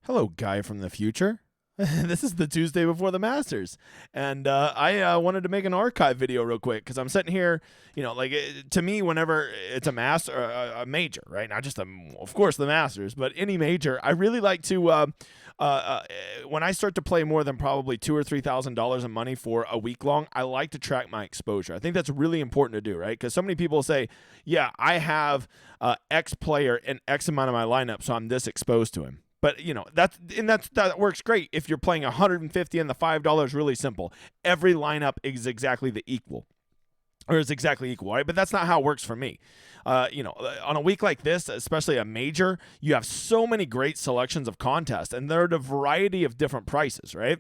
Hello, guy from the future. This is the Tuesday before the Masters, and I wanted to make an archive video real quick because I'm sitting here, to me, whenever it's a master, a major, right? Not just of course, the Masters, but any major, I really like to, when I start to play more than probably $2,000 or $3,000 in money for a week long, I like to track my exposure. I think that's really important to do, right? Because so many people say, yeah, I have X player in X amount of my lineup, so I'm this exposed to him. But that works great if you're playing 150 and the $5 is really simple. Every lineup is exactly equal, right? But that's not how it works for me. On a week like this, especially a major, you have so many great selections of contests, and they're at a variety of different prices, right?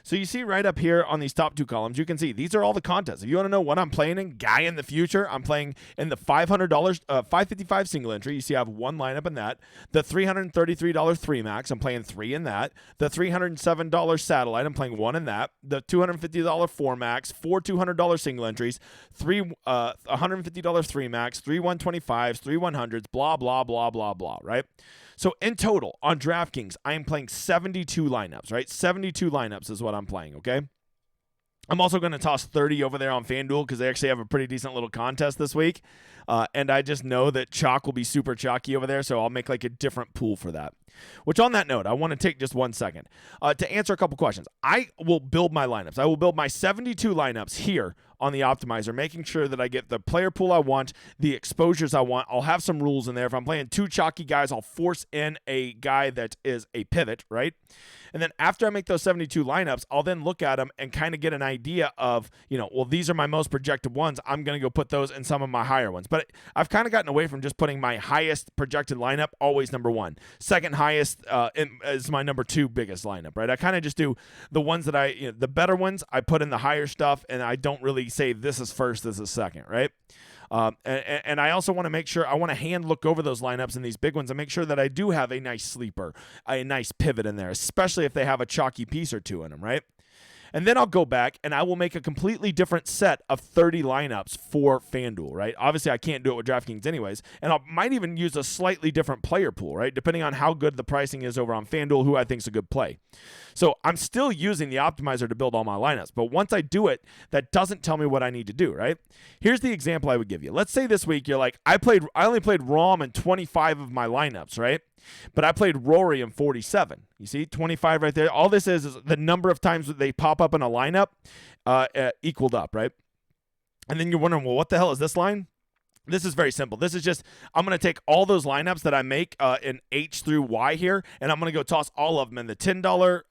So you see right up here on these top two columns, you can see these are all the contests. If you want to know what I'm playing in, guy in the future, I'm playing in the $500, 555 single entry. You see I have one lineup in that. The $333 three max, I'm playing three in that. The $307 satellite, I'm playing one in that. The $250 four max, four $200 single entries, three $150 three max, three 125s, three 100s, blah, blah, blah, blah, blah, right? So in total, on DraftKings, I am playing 72 lineups, right? 72 lineups is what I'm playing, okay? I'm also going to toss 30 over there on FanDuel because they actually have a pretty decent little contest this week. And I just know that chalk will be super chalky over there, so I'll make like a different pool for that. Which on that note, I want to take just 1 second to answer a couple questions. I will build my lineups. I will build my 72 lineups here on the optimizer, making sure that I get the player pool I want, the exposures I want. I'll have some rules in there. If I'm playing two chalky guys, I'll force in a guy that is a pivot, right? And then after I make those 72 lineups, I'll then look at them and kind of get an idea of, well, these are my most projected ones. I'm going to go put those in some of my higher ones. But I've kind of gotten away from just putting my highest projected lineup always number one. Second highest is my number two biggest lineup, right? I kind of just do the ones that the better ones, I put in the higher stuff, and I don't really say this is first, this is second, right? And I also want to make sure, I want to hand look over those lineups and these big ones and make sure that I do have a nice sleeper, a nice pivot in there, especially if they have a chalky piece or two in them, right? And then I'll go back and I will make a completely different set of 30 lineups for FanDuel, right? Obviously, I can't do it with DraftKings anyways. And I might even use a slightly different player pool, right? Depending on how good the pricing is over on FanDuel, who I think is a good play. So I'm still using the optimizer to build all my lineups. But once I do it, that doesn't tell me what I need to do, right? Here's the example I would give you. Let's say this week you're like, I only played Rahm in 25 of my lineups, right? But I played Rory in 47. You see, 25 right there. All this is the number of times that they pop up in a lineup equaled up, right? And then you're wondering, well, what the hell is this line? This is very simple. This is just, I'm going to take all those lineups that I make in H through Y here, and I'm going to go toss all of them in the $10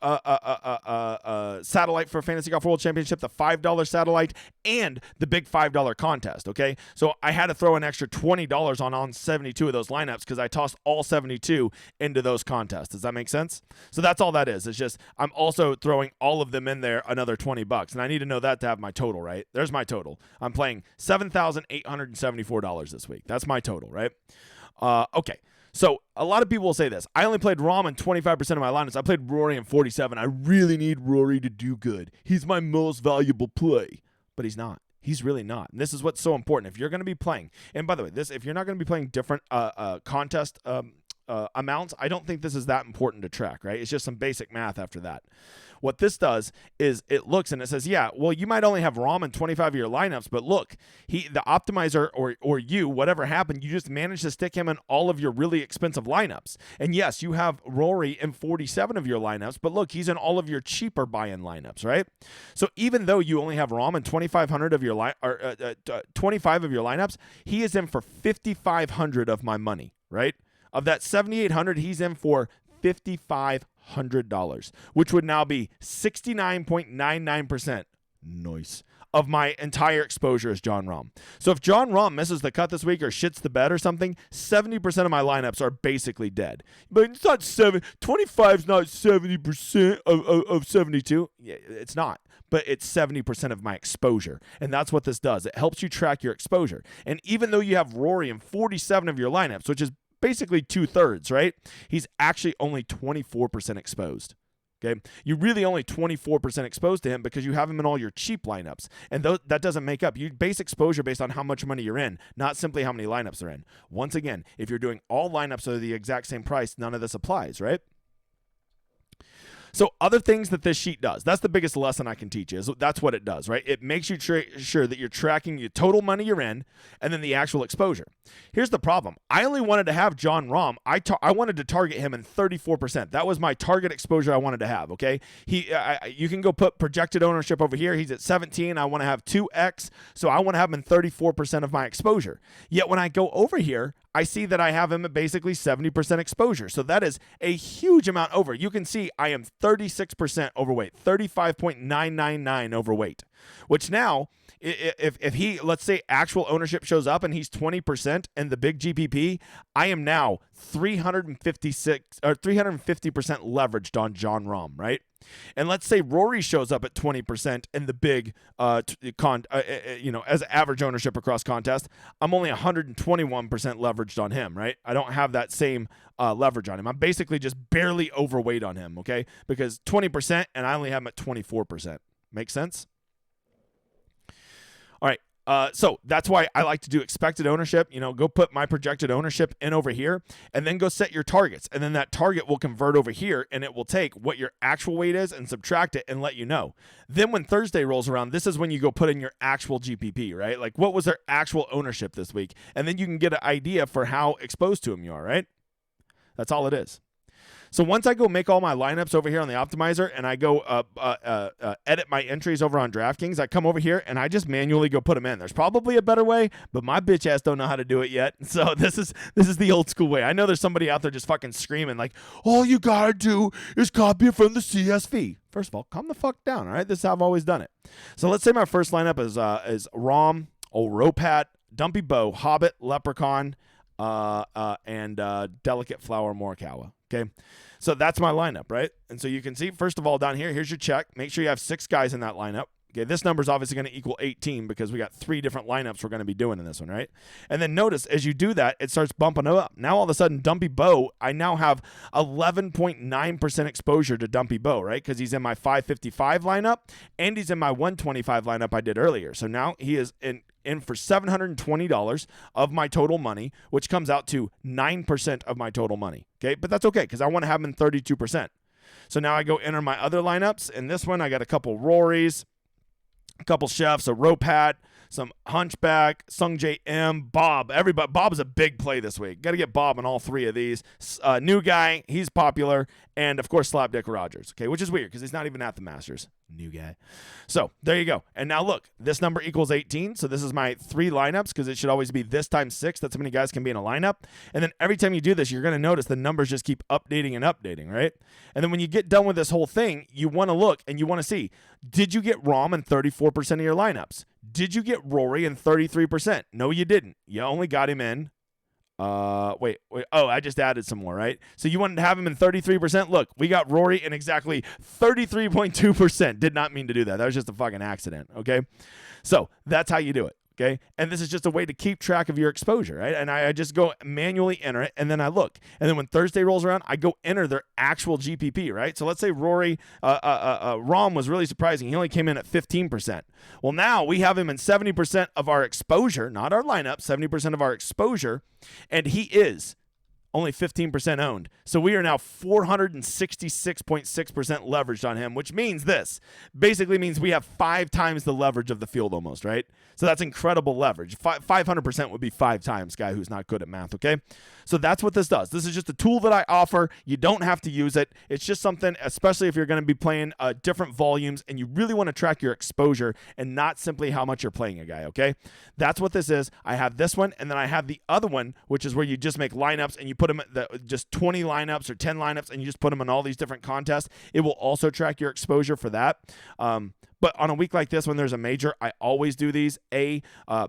satellite for Fantasy Golf World Championship, the $5 satellite, and the big $5 contest, okay? So I had to throw an extra $20 on 72 of those lineups because I tossed all 72 into those contests. Does that make sense? So that's all that is. It's just I'm also throwing all of them in there, another $20, and I need to know that to have my total, right? There's my total. I'm playing $7,874 this week. That's my total, right? Okay. So a lot of people will say this. I only played Rahm in 25% of my lineups. I played Rory in 47. I really need Rory to do good. He's my most valuable play. But he's not. He's really not. And this is what's so important. If you're going to be playing, and by the way, if you're not going to be playing different contest amounts, I don't think this is that important to track, right? It's just some basic math after that. What this does is it looks and it says, yeah, well, you might only have Rahm in 25 of your lineups, but look, the optimizer or you, whatever happened, you just managed to stick him in all of your really expensive lineups. And yes, you have Rory in 47 of your lineups, but look, he's in all of your cheaper buy-in lineups, right? So even though you only have Rahm in 2,500 of your 25 of your lineups, he is in for 5,500 of my money, right? Of that 7,800, he's in for $5,500, which would now be 69.99%. Nice. Of my entire exposure is Jon Rahm. So if Jon Rahm misses the cut this week or shits the bed or something, 70% of my lineups are basically dead. But it's not 25 is not 70% of 72. Yeah, it's not. But it's 70% of my exposure. And that's what this does. It helps you track your exposure. And even though you have Rory in 47 of your lineups, which is basically 2/3, right? He's actually only 24% exposed. Okay, you're really only 24% exposed to him because you have him in all your cheap lineups, and that doesn't make up. You base exposure based on how much money you're in, not simply how many lineups are in. Once again, if you're doing all lineups at the exact same price, none of this applies, right? So other things that this sheet does, that's the biggest lesson I can teach you, is that's what it does, right? It makes you sure that you're tracking your total money you're in and then the actual exposure. Here's the problem. I only wanted to have John Rahm. I wanted to target him in 34%. That was my target exposure I wanted to have, okay? You can go put projected ownership over here. He's at 17. I want to have 2x, so I want to have him in 34% of my exposure. Yet when I go over here, I see that I have him at basically 70% exposure. So that is a huge amount over. You can see I am 36% overweight, 35.999 overweight, which now, if he, let's say actual ownership shows up and he's 20% in the big GPP, I am now 350% leveraged on John Rahm, right? And let's say Rory shows up at 20% in the big, as average ownership across contest, I'm only 121% leveraged on him, right? I don't have that same leverage on him. I'm basically just barely overweight on him, okay? Because 20% and I only have him at 24%. Make sense? All right. So that's why I like to do expected ownership. Go put my projected ownership in over here and then go set your targets. And then that target will convert over here and it will take what your actual weight is and subtract it and let you know. Then when Thursday rolls around, this is when you go put in your actual GPP, right? Like what was their actual ownership this week? And then you can get an idea for how exposed to them you are, right? That's all it is. So once I go make all my lineups over here on the optimizer and I go edit my entries over on DraftKings, I come over here and I just manually go put them in. There's probably a better way, but my bitch ass don't know how to do it yet. So this is the old school way. I know there's somebody out there just fucking screaming like, all you gotta do is copy it from the CSV. First of all, calm the fuck down, all right? This is how I've always done it. So let's say my first lineup is Rom, Old Ropat, Dumpy Bow, Hobbit, Leprechaun, and Delicate Flower Morikawa. Okay, so that's my lineup, right? And so you can see, first of all, down here, here's your check. Make sure you have 6 guys in that lineup. Okay, this number is obviously going to equal 18 because we got 3 different lineups we're going to be doing in this one, right? And then notice, as you do that, it starts bumping up. Now, all of a sudden, Dumpy Bow, I now have 11.9% exposure to Dumpy Bow, right? Because he's in my 555 lineup, and he's in my 125 lineup I did earlier. So now he is in for $720 of my total money, which comes out to 9% of my total money. Okay, but that's okay because I want to have him in 32%. So now I go enter my other lineups. In this one, I got a couple Rorys, a couple Chefs, a Ropat, some Hunchback, Sung J M, Bob. Everybody, Bob's a big play this week. Got to get Bob on all 3 of these. New guy, he's popular, and of course Slapdick Rogers. Okay, which is weird because he's not even at the Masters. New guy. So there you go. And now look, this number equals 18. So this is my 3 lineups because it should always be this times 6. That's how many guys can be in a lineup. And then every time you do this, you're going to notice the numbers just keep updating and updating, right? And then when you get done with this whole thing, you want to look and you want to see, did you get Rahm in 34% of your lineups? Did you get Rory in 33%? No, you didn't. You only got him in. Wait. Oh, I just added some more, right? So you wanted to have him in 33%. Look, we got Rory in exactly 33.2%. Did not mean to do that. That was just a fucking accident, okay? So that's how you do it. Okay. And this is just a way to keep track of your exposure, right? And I just go manually enter it and then I look. And then when Thursday rolls around, I go enter their actual GPP, right? So let's say Rory, Rahm was really surprising. He only came in at 15%. Well, now we have him in 70% of our exposure, not our lineup, 70% of our exposure. And he is only 15% owned. So we are now 466.6% leveraged on him, which means this. Basically means we have 5 times the leverage of the field almost, right? So that's incredible leverage. 500% would be 5 times, guy who's not good at math, okay? So that's what this does. This is just a tool that I offer. You don't have to use it. It's just something, especially if you're going to be playing different volumes and you really want to track your exposure and not simply how much you're playing a guy, okay? That's what this is. I have this one, and then I have the other one, which is where you just make lineups and you put them at just 20 lineups or 10 lineups and you just put them in all these different contests. It will also track your exposure for that. But on a week like this, when there's a major, I always do these,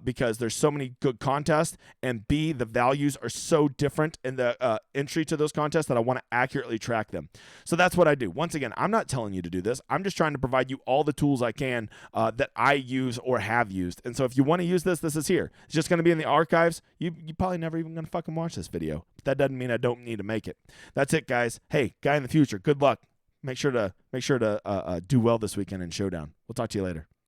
because there's so many good contests, and B, the values are so different in the entry to those contests that I want to accurately track them. So that's what I do. Once again, I'm not telling you to do this. I'm just trying to provide you all the tools I can that I use or have used. And so if you want to use this, this is here. It's just going to be in the archives. You probably never even going to fucking watch this video. But that doesn't mean I don't need to make it. That's it, guys. Hey, guy in the future, good luck. Make sure to do well this weekend in Showdown. We'll talk to you later.